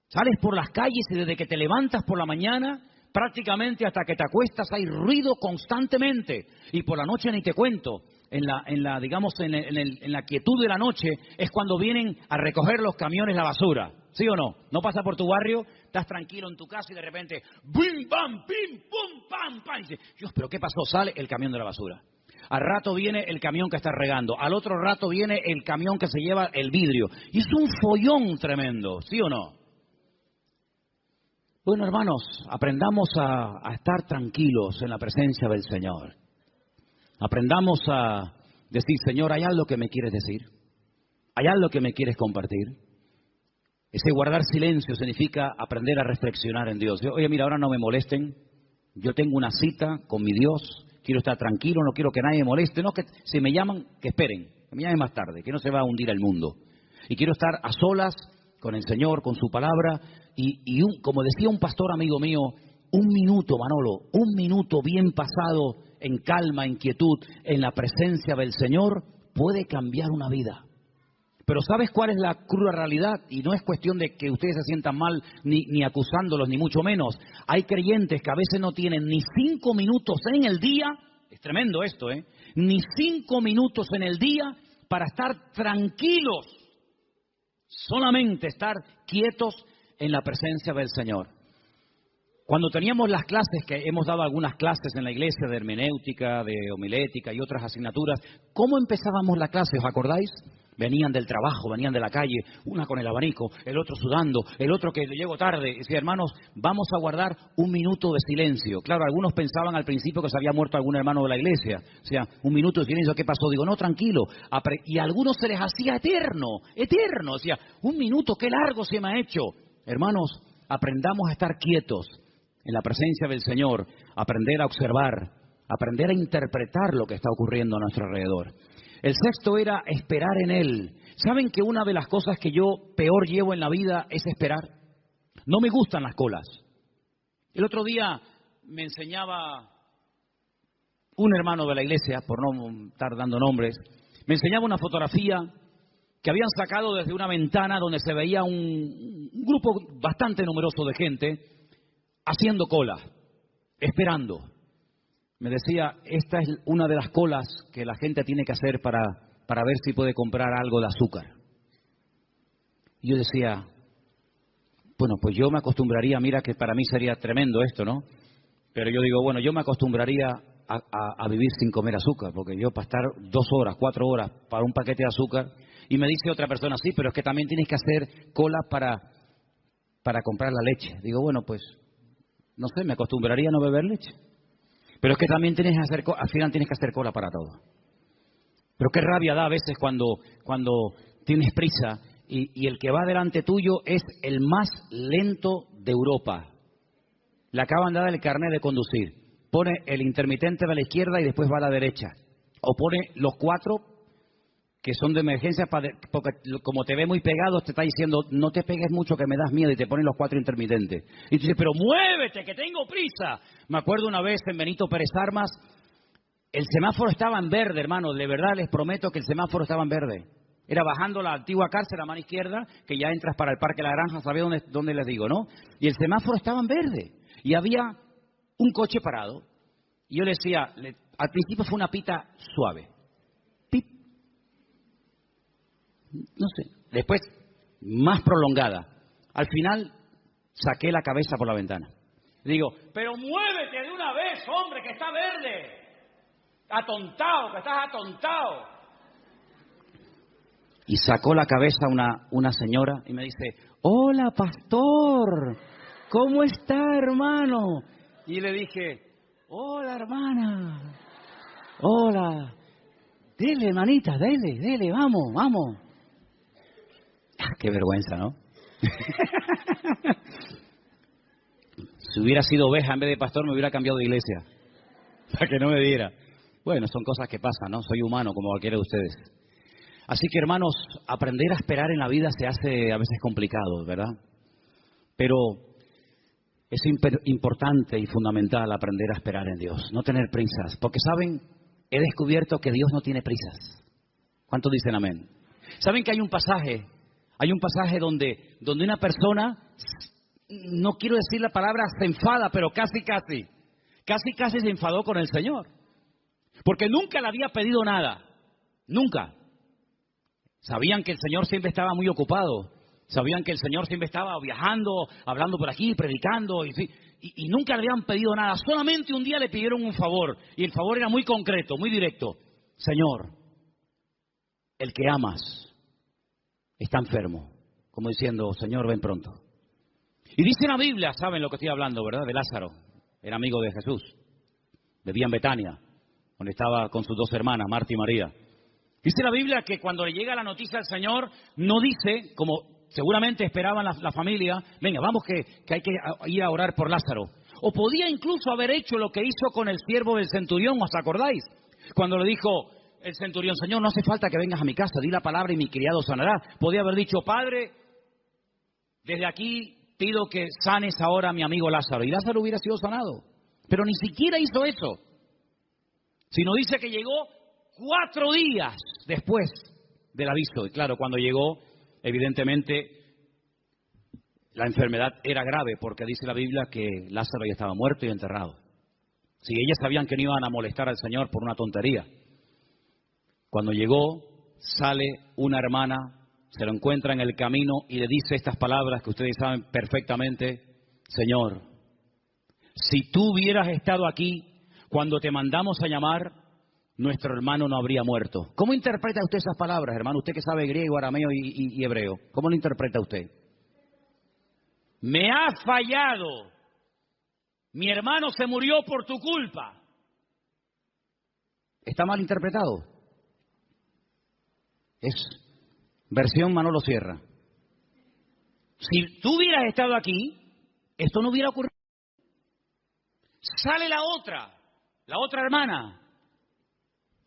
Sales por las calles y desde que te levantas por la mañana, prácticamente hasta que te acuestas hay ruido constantemente. Y por la noche ni te cuento. En la quietud de la noche es cuando vienen a recoger los camiones la basura. ¿Sí o no? No pasa por tu barrio, estás tranquilo en tu casa y de repente ¡bim, bam, pim, pum, pam, pam! Y dices, Dios, ¿pero qué pasó? Sale el camión de la basura. Al rato viene el camión que está regando. Al otro rato viene el camión que se lleva el vidrio. Y es un follón tremendo, ¿sí o no? Bueno, hermanos, aprendamos a estar tranquilos en la presencia del Señor. Aprendamos a decir, Señor, ¿hay algo que me quieres decir? ¿Hay algo que me quieres compartir? Ese guardar silencio significa aprender a reflexionar en Dios. Oye, mira, ahora no me molesten. Yo tengo una cita con mi Dios. Quiero estar tranquilo, no quiero que nadie me moleste. No, que si me llaman, que esperen. Que me llamen más tarde, que no se va a hundir el mundo. Y quiero estar a solas con el Señor, con su palabra. Como decía un pastor amigo mío, un minuto, Manolo, un minuto bien pasado en calma, en quietud, en la presencia del Señor, puede cambiar una vida. Pero ¿sabes cuál es la cruda realidad? Y no es cuestión de que ustedes se sientan mal ni acusándolos, ni mucho menos. Hay creyentes que a veces no tienen ni 5 minutos en el día, es tremendo esto, ni 5 minutos en el día para estar tranquilos, solamente estar quietos en la presencia del Señor. Cuando teníamos las clases, que hemos dado algunas clases en la iglesia de hermenéutica, de homilética y otras asignaturas, ¿cómo empezábamos la clase? ¿Os acordáis? Venían del trabajo, venían de la calle, una con el abanico, el otro sudando, el otro que llegó tarde. Decía, hermanos, vamos a guardar un minuto de silencio. Claro, algunos pensaban al principio que se había muerto algún hermano de la iglesia. O sea, un minuto de silencio, ¿qué pasó? Digo, no, tranquilo. Y a algunos se les hacía eterno. O sea, un minuto, qué largo se me ha hecho. Hermanos, aprendamos a estar quietos en la presencia del Señor, aprender a observar, aprender a interpretar lo que está ocurriendo a nuestro alrededor. El sexto era esperar en Él. ¿Saben que una de las cosas que yo peor llevo en la vida es esperar? No me gustan las colas. El otro día me enseñaba un hermano de la iglesia, por no estar dando nombres, me enseñaba una fotografía que habían sacado desde una ventana donde se veía un grupo bastante numeroso de gente haciendo cola, esperando. Me decía, esta es una de las colas que la gente tiene que hacer para ver si puede comprar algo de azúcar. Y yo decía, bueno, pues yo me acostumbraría, mira que para mí sería tremendo esto, ¿no? Pero yo digo, bueno, yo me acostumbraría a vivir sin comer azúcar, porque yo para estar 2 horas, 4 horas para un paquete de azúcar, y me dice otra persona, sí, pero es que también tienes que hacer cola para comprar la leche. Digo, bueno, pues, no sé, me acostumbraría a no beber leche. Pero es que también tienes que hacer, al final tienes que hacer cola para todo. Pero qué rabia da a veces cuando tienes prisa y el que va delante tuyo es el más lento de Europa. Le acaban de dar el carnet de conducir. Pone el intermitente de la izquierda y después va a la derecha. O pone los 4 que son de emergencia, porque como te ve muy pegado, te está diciendo, no te pegues mucho que me das miedo, y te ponen los 4 intermitentes. Y tú dices, pero muévete, que tengo prisa. Me acuerdo una vez en Benito Pérez Armas, el semáforo estaba en verde, hermano, de verdad les prometo que el semáforo estaba en verde. Era bajando la antigua cárcel a mano izquierda, que ya entras para el Parque La Granja, ¿sabía dónde les digo, no? Y el semáforo estaba en verde, y había un coche parado. Y yo le decía, al principio fue una pita suave. Pip. No sé. Después, más prolongada. Al final, saqué la cabeza por la ventana. Digo, pero muévete de una vez, hombre, que está verde. Atontado, que estás atontado. Y sacó la cabeza una señora y me dice, hola, pastor, ¿cómo está, hermano? Y le dije, hola, hermana, hola, dele, hermanita, dele, vamos. Qué vergüenza, ¿no? Si hubiera sido oveja en vez de pastor, me hubiera cambiado de iglesia, para que no me diera. Bueno, son cosas que pasan, ¿no? Soy humano como cualquiera de ustedes. Así que, hermanos, aprender a esperar en la vida se hace a veces complicado, ¿verdad? Pero es importante y fundamental aprender a esperar en Dios, no tener prisas. Porque, ¿saben? He descubierto que Dios no tiene prisas. ¿Cuántos dicen amén? ¿Saben que hay un pasaje donde una persona, no quiero decir la palabra se enfada, pero casi se enfadó con el Señor? Porque nunca le había pedido nada, nunca. Sabían que el Señor siempre estaba muy ocupado. Sabían que el Señor siempre estaba viajando, hablando por aquí, predicando. Y nunca le habían pedido nada. Solamente un día le pidieron un favor. Y el favor era muy concreto, muy directo. Señor, el que amas está enfermo. Como diciendo, Señor, ven pronto. Y dice la Biblia, saben lo que estoy hablando, ¿verdad? De Lázaro. Era amigo de Jesús. Vivía en Betania, donde estaba con sus 2 hermanas, Marta y María. Dice la Biblia que cuando le llega la noticia al Señor, no dice, como seguramente esperaban la familia, venga, vamos que hay que ir a orar por Lázaro. O podía incluso haber hecho lo que hizo con el siervo del centurión, ¿os acordáis? Cuando le dijo el centurión, Señor, no hace falta que vengas a mi casa, di la palabra y mi criado sanará. Podía haber dicho, Padre, desde aquí pido que sanes ahora a mi amigo Lázaro. Y Lázaro hubiera sido sanado. Pero ni siquiera hizo eso. Sino dice que llegó 4 días después del aviso. Y claro, cuando llegó, evidentemente, la enfermedad era grave, porque dice la Biblia que Lázaro ya estaba muerto y enterrado. Si ellas sabían que no iban a molestar al Señor por una tontería. Cuando llegó, sale una hermana, se lo encuentra en el camino y le dice estas palabras que ustedes saben perfectamente. Señor, si tú hubieras estado aquí cuando te mandamos a llamar, nuestro hermano no habría muerto. ¿Cómo interpreta usted esas palabras, hermano? Usted que sabe griego, arameo y hebreo. ¿Cómo lo interpreta usted? Me has fallado. Mi hermano se murió por tu culpa. ¿Está mal interpretado? Es versión Manolo Sierra. Si tú hubieras estado aquí, esto no hubiera ocurrido. Sale la otra. La otra hermana,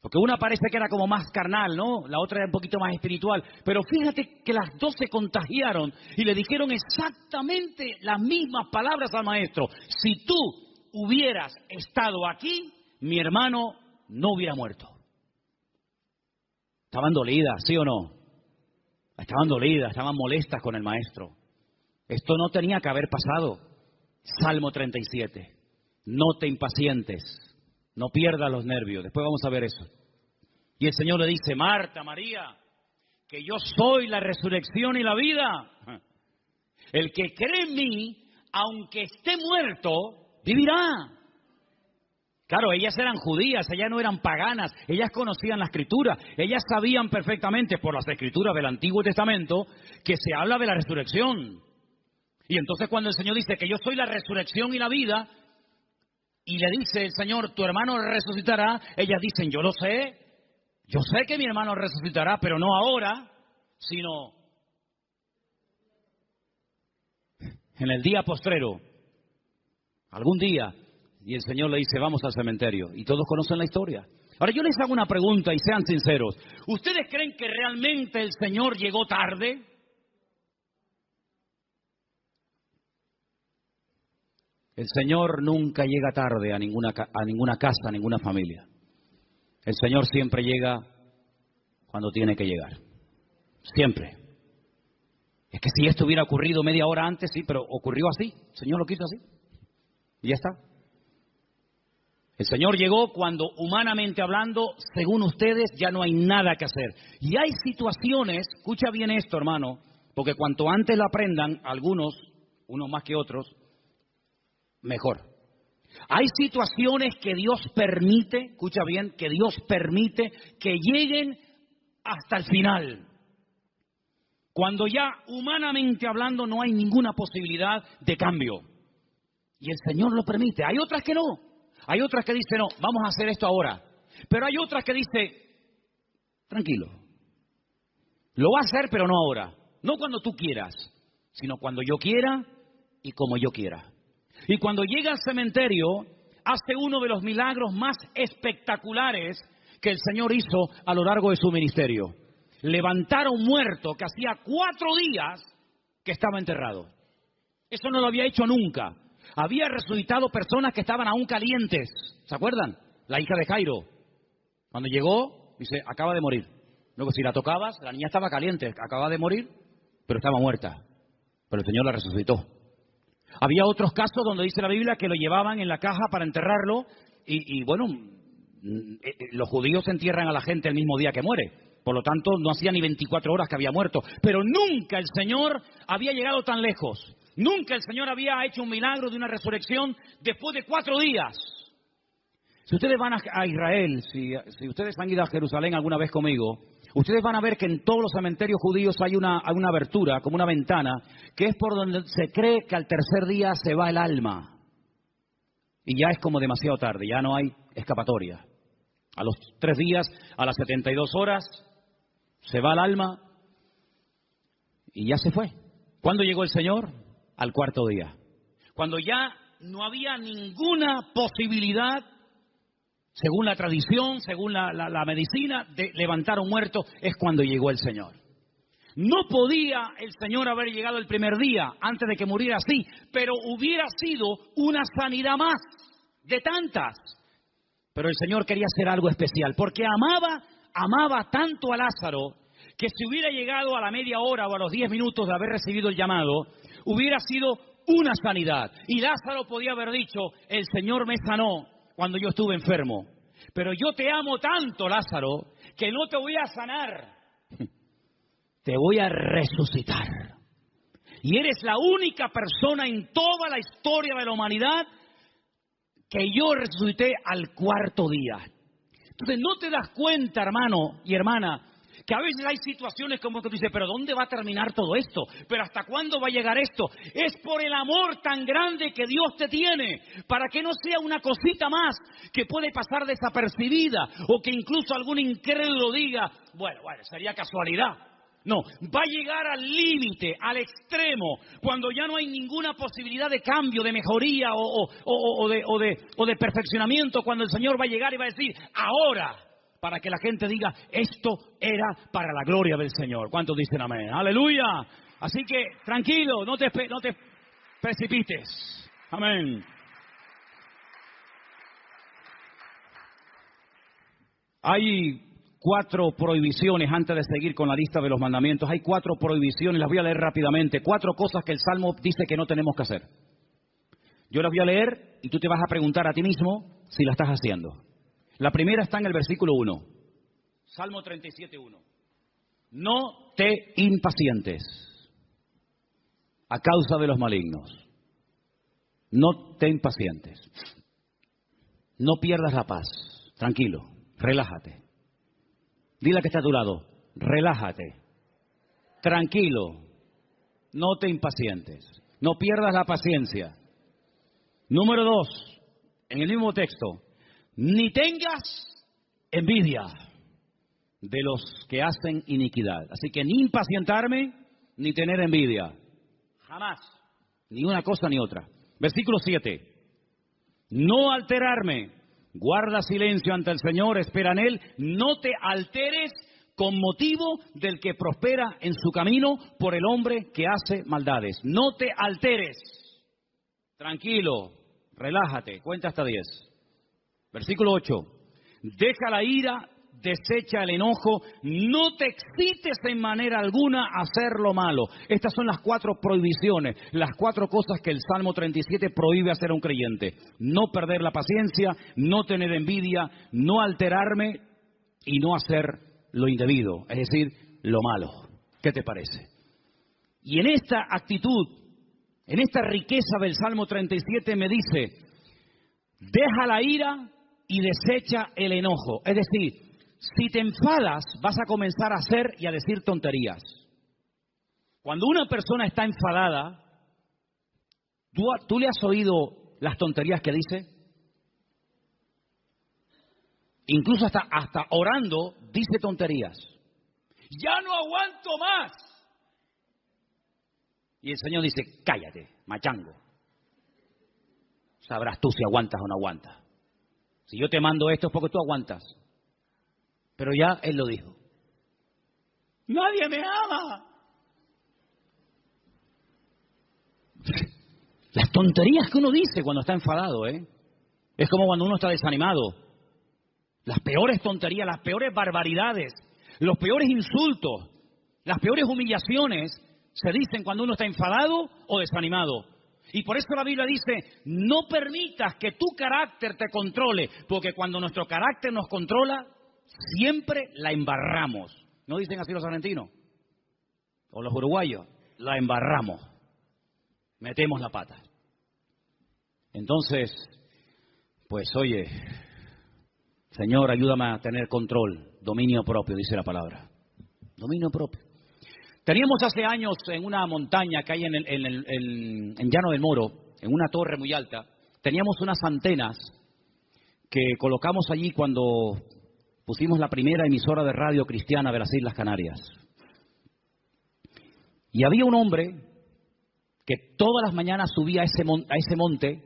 porque una parece que era como más carnal, ¿no? La otra era un poquito más espiritual. Pero fíjate que las dos se contagiaron y le dijeron exactamente las mismas palabras al maestro. Si tú hubieras estado aquí, mi hermano no hubiera muerto. Estaban dolidas, ¿sí o no? Estaban dolidas, estaban molestas con el maestro. Esto no tenía que haber pasado. Salmo 37. No te impacientes, no pierdas los nervios. Después vamos a ver eso. Y el Señor le dice, Marta, María, que yo soy la resurrección y la vida. El que cree en mí, aunque esté muerto, vivirá. Claro, ellas eran judías, ellas no eran paganas, ellas conocían la Escritura, ellas sabían perfectamente por las Escrituras del Antiguo Testamento que se habla de la resurrección. Y entonces cuando el Señor dice que yo soy la resurrección y la vida, y le dice el Señor, tu hermano resucitará, ellas dicen, yo sé que mi hermano resucitará, pero no ahora, sino en el día postrero, algún día. Y el Señor le dice, vamos al cementerio. Y todos conocen la historia. Ahora yo les hago una pregunta y sean sinceros. ¿Ustedes creen que realmente el Señor llegó tarde? El Señor nunca llega tarde a ninguna casa, a ninguna familia. El Señor siempre llega cuando tiene que llegar. Siempre. Es que si esto hubiera ocurrido media hora antes, sí, pero ocurrió así. El Señor lo quiso así. Y ya está. El Señor llegó cuando, humanamente hablando, según ustedes, ya no hay nada que hacer. Y hay situaciones, escucha bien esto, hermano, porque cuanto antes la aprendan, algunos, unos más que otros, mejor. Hay situaciones que Dios permite, escucha bien, que Dios permite que lleguen hasta el final. Cuando ya, humanamente hablando, no hay ninguna posibilidad de cambio. Y el Señor lo permite. Hay otras que no. Hay otras que dicen, no, vamos a hacer esto ahora. Pero hay otras que dicen, tranquilo. Lo va a hacer, pero no ahora. No cuando tú quieras, sino cuando yo quiera y como yo quiera. Y cuando llega al cementerio, hace uno de los milagros más espectaculares que el Señor hizo a lo largo de su ministerio. Levantar a un muerto que hacía 4 días que estaba enterrado. Eso no lo había hecho nunca. Había resucitado personas que estaban aún calientes. ¿Se acuerdan? La hija de Jairo. Cuando llegó, dice, acaba de morir. Luego, si la tocabas, la niña estaba caliente, acaba de morir, pero estaba muerta. Pero el Señor la resucitó. Había otros casos donde dice la Biblia que lo llevaban en la caja para enterrarlo. Y bueno, los judíos entierran a la gente el mismo día que muere. Por lo tanto, no hacía ni 24 horas que había muerto. Pero nunca el Señor había llegado tan lejos. Nunca el Señor había hecho un milagro de una resurrección después de 4 días. Si ustedes van a Israel, si ustedes han ido a Jerusalén alguna vez conmigo, ustedes van a ver que en todos los cementerios judíos hay una abertura, como una ventana, que es por donde se cree que al tercer día se va el alma. Y ya es como demasiado tarde, ya no hay escapatoria. A los 3 días, a las 72 horas, se va el alma y ya se fue. ¿Cuándo llegó el Señor? Al 4.º día. Cuando ya no había ninguna posibilidad, según la tradición, según la medicina, de levantar a un muerto, es cuando llegó el Señor. No podía el Señor haber llegado el primer día, antes de que muriera así, pero hubiera sido una sanidad más, de tantas. Pero el Señor quería hacer algo especial, porque amaba tanto a Lázaro, que si hubiera llegado a la media hora o a los 10 minutos de haber recibido el llamado, hubiera sido una sanidad. Y Lázaro podía haber dicho, el Señor me sanó cuando yo estuve enfermo. Pero yo te amo tanto, Lázaro, que no te voy a sanar. Te voy a resucitar. Y eres la única persona en toda la historia de la humanidad que yo resucité al 4.º día. Entonces no te das cuenta, hermano y hermana, que a veces hay situaciones como que tú dices, pero ¿dónde va a terminar todo esto? ¿Pero hasta cuándo va a llegar esto? Es por el amor tan grande que Dios te tiene, para que no sea una cosita más que puede pasar desapercibida, o que incluso algún incrédulo diga, bueno, sería casualidad. No, va a llegar al límite, al extremo, cuando ya no hay ninguna posibilidad de cambio, de mejoría o de perfeccionamiento, cuando el Señor va a llegar y va a decir, ahora, para que la gente diga, esto era para la gloria del Señor. ¿Cuántos dicen amén? ¡Aleluya! Así que, tranquilo, no te precipites. Amén. Hay 4 prohibiciones, antes de seguir con la lista de los mandamientos, hay 4 prohibiciones, las voy a leer rápidamente, 4 cosas que el Salmo dice que no tenemos que hacer. Yo las voy a leer y tú te vas a preguntar a ti mismo si la estás haciendo. La primera está en el versículo 1, Salmo 37:1. No te impacientes a causa de los malignos. No te impacientes. No pierdas la paz. Tranquilo, relájate. Dile que está a tu lado, relájate. Tranquilo, no te impacientes. No pierdas la paciencia. Número 2, en el mismo texto, ni tengas envidia de los que hacen iniquidad. Así que ni impacientarme, ni tener envidia. Jamás. Ni una cosa ni otra. Versículo 7. No alterarme. Guarda silencio ante el Señor, espera en Él. No te alteres con motivo del que prospera en su camino por el hombre que hace maldades. No te alteres. Tranquilo, relájate. Cuenta hasta 10. Versículo 8. Deja la ira, desecha el enojo, no te excites en manera alguna a hacer lo malo. Estas son las 4 prohibiciones, las 4 cosas que el Salmo 37 prohíbe hacer a un creyente. No perder la paciencia, no tener envidia, no alterarme y no hacer lo indebido, es decir, lo malo. ¿Qué te parece? Y en esta actitud, en esta riqueza del Salmo 37 me dice, deja la ira y desecha el enojo. Es decir, si te enfadas, vas a comenzar a hacer y a decir tonterías. Cuando una persona está enfadada, ¿tú le has oído las tonterías que dice? Incluso hasta orando, dice tonterías. ¡Ya no aguanto más! Y el Señor dice, cállate, machango. Sabrás tú si aguantas o no aguantas. Si yo te mando esto es porque tú aguantas. Pero ya Él lo dijo. Nadie me ama. Las tonterías que uno dice cuando está enfadado, es como cuando uno está desanimado. Las peores tonterías, las peores barbaridades, los peores insultos, las peores humillaciones se dicen cuando uno está enfadado o desanimado. Y por eso la Biblia dice, no permitas que tu carácter te controle, porque cuando nuestro carácter nos controla, siempre la embarramos. ¿No dicen así los argentinos? O los uruguayos, la embarramos. Metemos la pata. Entonces, pues oye, Señor, ayúdame a tener control, dominio propio, dice la palabra. Dominio propio. Teníamos hace años en una montaña que hay en Llano del Moro, en una torre muy alta, teníamos unas antenas que colocamos allí cuando pusimos la primera emisora de radio cristiana de las Islas Canarias. Y había un hombre que todas las mañanas subía a ese monte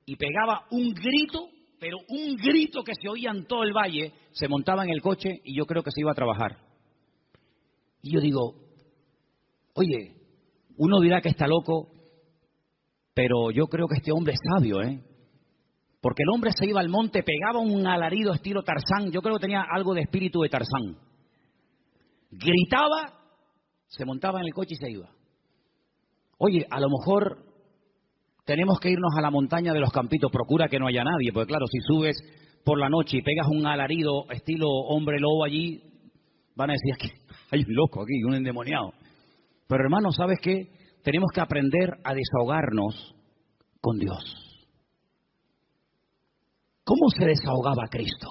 y pegaba un grito, pero un grito que se oía en todo el valle, se montaba en el coche y yo creo que se iba a trabajar. Y yo digo, oye, uno dirá que está loco, pero yo creo que este hombre es sabio, Porque el hombre se iba al monte, pegaba un alarido estilo Tarzán, yo creo que tenía algo de espíritu de Tarzán. Gritaba, se montaba en el coche y se iba. Oye, a lo mejor tenemos que irnos a la montaña de los Campitos, procura que no haya nadie, porque claro, si subes por la noche y pegas un alarido estilo hombre lobo allí, van a decir que hay un loco aquí, un endemoniado. Pero hermano, ¿sabes qué? Tenemos que aprender a desahogarnos con Dios. ¿Cómo se desahogaba Cristo?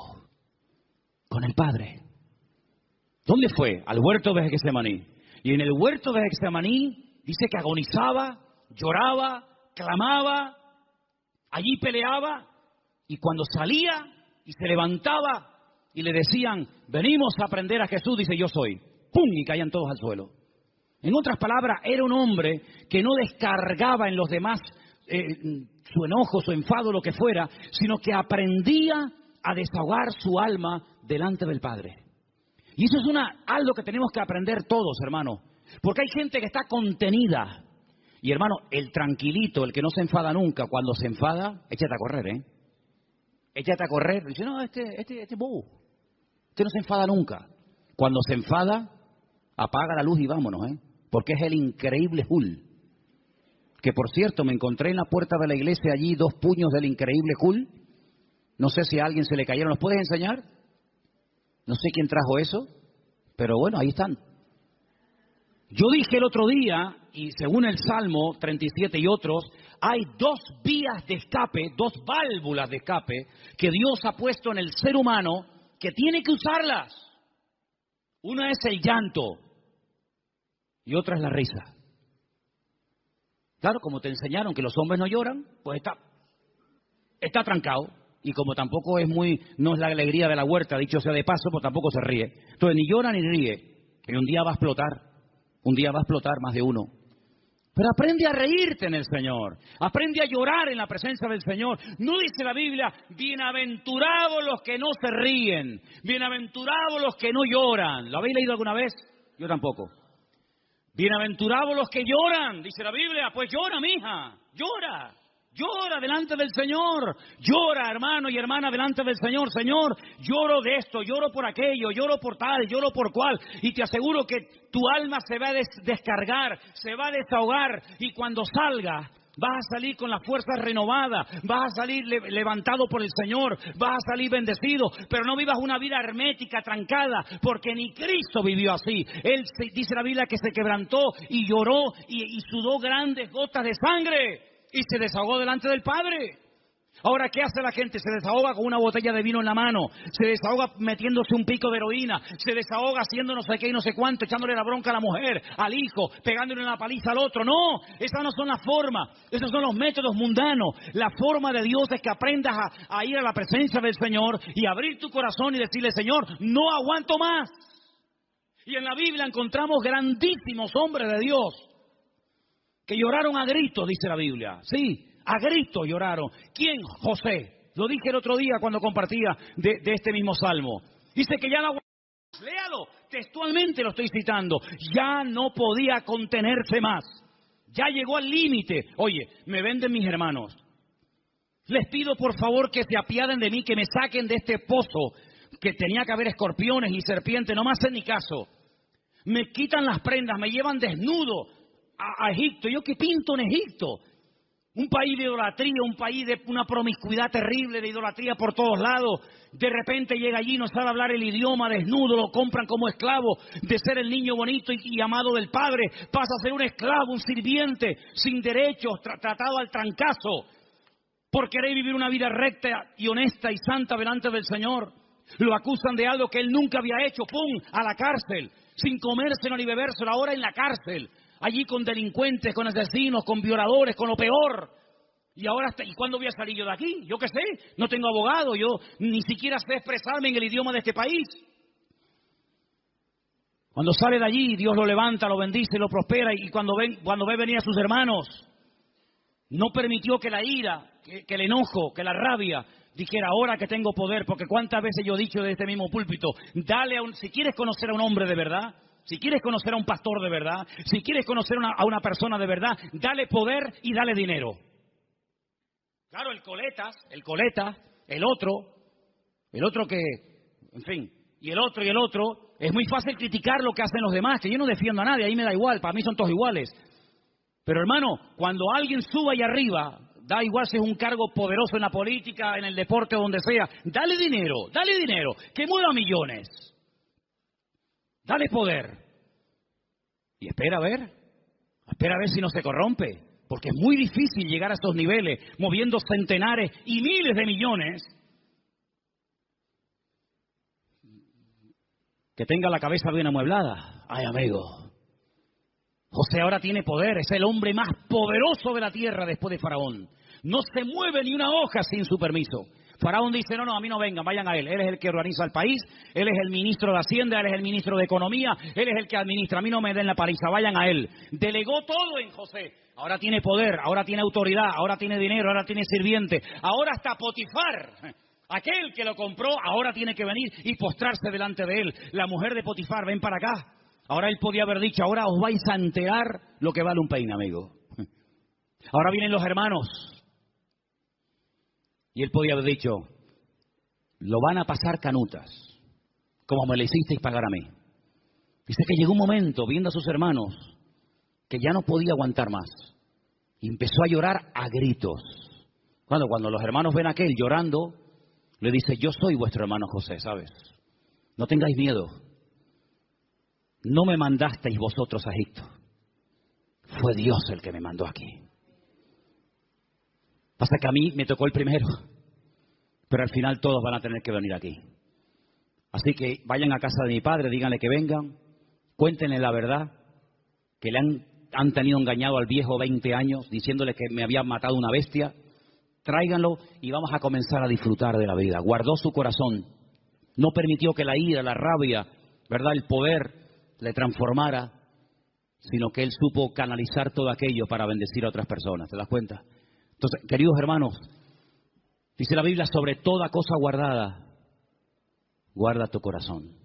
Con el Padre. ¿Dónde fue? Al huerto de Getsemaní. Y en el huerto de Getsemaní dice que agonizaba, lloraba, clamaba, allí peleaba, y cuando salía y se levantaba y le decían, venimos a aprender a Jesús, dice, yo soy. ¡pum!, y caían todos al suelo. En otras palabras, era un hombre que no descargaba en los demás su enojo, su enfado, lo que fuera, sino que aprendía a desahogar su alma delante del Padre. Y eso es algo que tenemos que aprender todos, hermano. Porque hay gente que está contenida. Y hermano, el tranquilito, el que no se enfada nunca, cuando se enfada, échate a correr, ¿eh? Échate a correr. Dice, no, este es bobo. Este no se enfada nunca. Cuando se enfada, apaga la luz y vámonos, ¿eh? Porque es el increíble Hulk. Que por cierto, me encontré en la puerta de la iglesia allí 2 puños del increíble Hulk. No sé si a alguien se le cayeron. ¿Los puedes enseñar? No sé quién trajo eso, pero bueno, ahí están. Yo dije el otro día, y según el Salmo 37 y otros, hay 2 vías de escape, 2 válvulas de escape que Dios ha puesto en el ser humano que tiene que usarlas. Una es el llanto y otra es la risa. Claro, como te enseñaron que los hombres no lloran, pues está trancado. Y como tampoco no es la alegría de la huerta, dicho sea de paso, pues tampoco se ríe. Entonces ni llora ni ríe. Y un día va a explotar más de uno. Pero aprende a reírte en el Señor. Aprende a llorar en la presencia del Señor. No dice la Biblia, bienaventurados los que no se ríen. Bienaventurados los que no lloran. ¿Lo habéis leído alguna vez? Yo tampoco. Bienaventurados los que lloran, dice la Biblia. Pues llora, mija, llora. Llora delante del Señor. Llora, hermano y hermana, delante del Señor. Señor, lloro de esto, lloro por aquello, lloro por tal, lloro por cual. Y te aseguro que tu alma se va a descargar, se va a desahogar. Y cuando salga, vas a salir con las fuerzas renovadas. Vas a salir levantado por el Señor. Vas a salir bendecido. Pero no vivas una vida hermética, trancada. Porque ni Cristo vivió así. Él, dice la Biblia, que se quebrantó y lloró y sudó grandes gotas de sangre. Y se desahogó delante del Padre. Ahora, ¿qué hace la gente? Se desahoga con una botella de vino en la mano. Se desahoga metiéndose un pico de heroína. Se desahoga haciendo no sé qué y no sé cuánto, echándole la bronca a la mujer, al hijo, pegándole una paliza al otro. No, esas no son las formas. Esos son los métodos mundanos. La forma de Dios es que aprendas a ir a la presencia del Señor y abrir tu corazón y decirle, Señor, no aguanto más. Y en la Biblia encontramos grandísimos hombres de Dios que lloraron a gritos, dice la Biblia. Sí, a gritos lloraron. ¿Quién? José. Lo dije el otro día cuando compartía de este mismo salmo. Dice que ya no aguantaba más. Léalo, textualmente lo estoy citando. Ya no podía contenerse más. Ya llegó al límite. Oye, me venden mis hermanos. Les pido por favor que se apiaden de mí, que me saquen de este pozo que tenía que haber escorpiones y serpientes. No me hacen ni caso. Me quitan las prendas, me llevan desnudo a Egipto. ¿Yo qué pinto en Egipto? Un país de idolatría, un país de una promiscuidad terrible, de idolatría por todos lados. De repente llega allí, no sabe hablar el idioma, desnudo, lo compran como esclavo. De ser el niño bonito y amado del padre, pasa a ser un esclavo, un sirviente, sin derechos, tratado al trancazo. Por querer vivir una vida recta y honesta y santa delante del Señor. Lo acusan de algo que él nunca había hecho. ¡Pum! A la cárcel. Sin comérselo ni bebérselo, ahora en la cárcel. Allí con delincuentes, con asesinos, con violadores, con lo peor. Y ahora, ¿y cuándo voy a salir yo de aquí? Yo qué sé, no tengo abogado, yo ni siquiera sé expresarme en el idioma de este país. Cuando sale de allí, Dios lo levanta, lo bendice, lo prospera. Y cuando ve venir a sus hermanos, no permitió que la ira, que el enojo, que la rabia dijera, ahora que tengo poder. Porque cuántas veces yo he dicho de este mismo púlpito, si quieres conocer a un hombre de verdad, si quieres conocer a un pastor de verdad, si quieres conocer a una persona de verdad, dale poder y dale dinero. Claro, el coleta, el otro que, en fin, y el otro, es muy fácil criticar lo que hacen los demás, que yo no defiendo a nadie, ahí me da igual, para mí son todos iguales. Pero hermano, cuando alguien suba ahí arriba, da igual si es un cargo poderoso en la política, en el deporte, donde sea, dale dinero, que mueva millones. Dale poder. Y espera a ver si no se corrompe. Porque es muy difícil llegar a estos niveles, moviendo centenares y miles de millones. Que tenga la cabeza bien amueblada. Ay, amigo. José ahora tiene poder, es el hombre más poderoso de la tierra después de Faraón. No se mueve ni una hoja sin su permiso. Faraón dice, no, a mí no vengan, vayan a él. Él es el que organiza el país, él es el ministro de Hacienda, él es el ministro de Economía, él es el que administra. A mí no me den la paliza, vayan a él. Delegó todo en José. Ahora tiene poder, ahora tiene autoridad, ahora tiene dinero, ahora tiene sirviente. Ahora hasta Potifar, aquel que lo compró, ahora tiene que venir y postrarse delante de él. La mujer de Potifar, ven para acá. Ahora él podía haber dicho, ahora os vais a enterar lo que vale un peine, amigo. Ahora vienen los hermanos. Y él podía haber dicho, lo van a pasar canutas, como me lo hicisteis pagar a mí. Dice que llegó un momento, viendo a sus hermanos, que ya no podía aguantar más. Y empezó a llorar a gritos. Cuando los hermanos ven a aquel llorando, le dice, yo soy vuestro hermano José, ¿sabes? No tengáis miedo. No me mandasteis vosotros a Egipto. Fue Dios el que me mandó aquí. Pasa que a mí me tocó el primero, pero al final todos van a tener que venir aquí. Así que vayan a casa de mi padre, díganle que vengan, cuéntenle la verdad, que le han tenido engañado al viejo 20 años, diciéndole que me había matado una bestia. Tráiganlo y vamos a comenzar a disfrutar de la vida. Guardó su corazón, no permitió que la ira, la rabia, ¿verdad?, el poder le transformara, sino que él supo canalizar todo aquello para bendecir a otras personas. ¿Te das cuenta? Entonces, queridos hermanos, dice la Biblia, sobre toda cosa guardada, guarda tu corazón.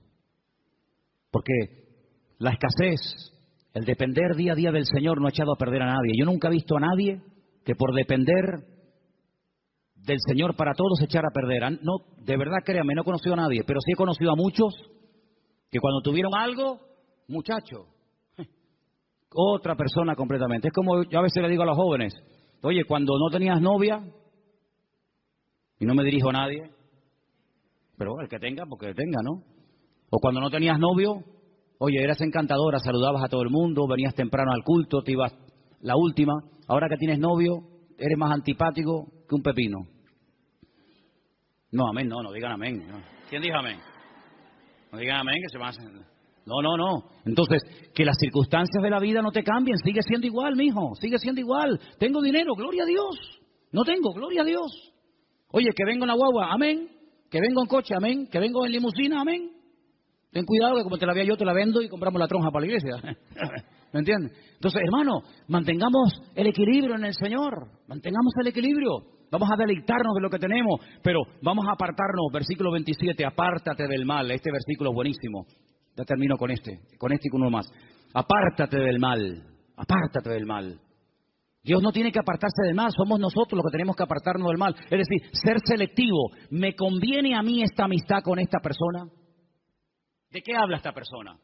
Porque la escasez, el depender día a día del Señor no ha echado a perder a nadie. Yo nunca he visto a nadie que por depender del Señor para todos se echara a perder. No, de verdad, créanme, no he conocido a nadie, pero sí he conocido a muchos que cuando tuvieron algo, muchacho, otra persona completamente. Es como yo a veces le digo a los jóvenes, oye, cuando no tenías novia, y no me dirijo a nadie, pero el que tenga, porque tenga, ¿no? O cuando no tenías novio, oye, eras encantadora, saludabas a todo el mundo, venías temprano al culto, te ibas la última. Ahora que tienes novio, eres más antipático que un pepino. No, amén, no digan amén. No. ¿Quién dijo amén? No digan amén, que se van a hacer... No. Entonces, que las circunstancias de la vida no te cambien. Sigue siendo igual, mijo. Sigue siendo igual. Tengo dinero, gloria a Dios. No tengo, gloria a Dios. Oye, que vengo en la guagua, amén. Que vengo en coche, amén. Que vengo en limusina, amén. Ten cuidado que como te la vea yo, te la vendo y compramos la tronja para la iglesia. ¿Me entiendes? Entonces, hermano, mantengamos el equilibrio en el Señor. Mantengamos el equilibrio. Vamos a deleitarnos de lo que tenemos, pero vamos a apartarnos. Versículo 27, apártate del mal. Este versículo es buenísimo. Ya termino con este y con uno más. Apártate del mal, apártate del mal. Dios no tiene que apartarse del mal, somos nosotros los que tenemos que apartarnos del mal. Es decir, ser selectivo. ¿Me conviene a mí esta amistad con esta persona? ¿De qué habla esta persona?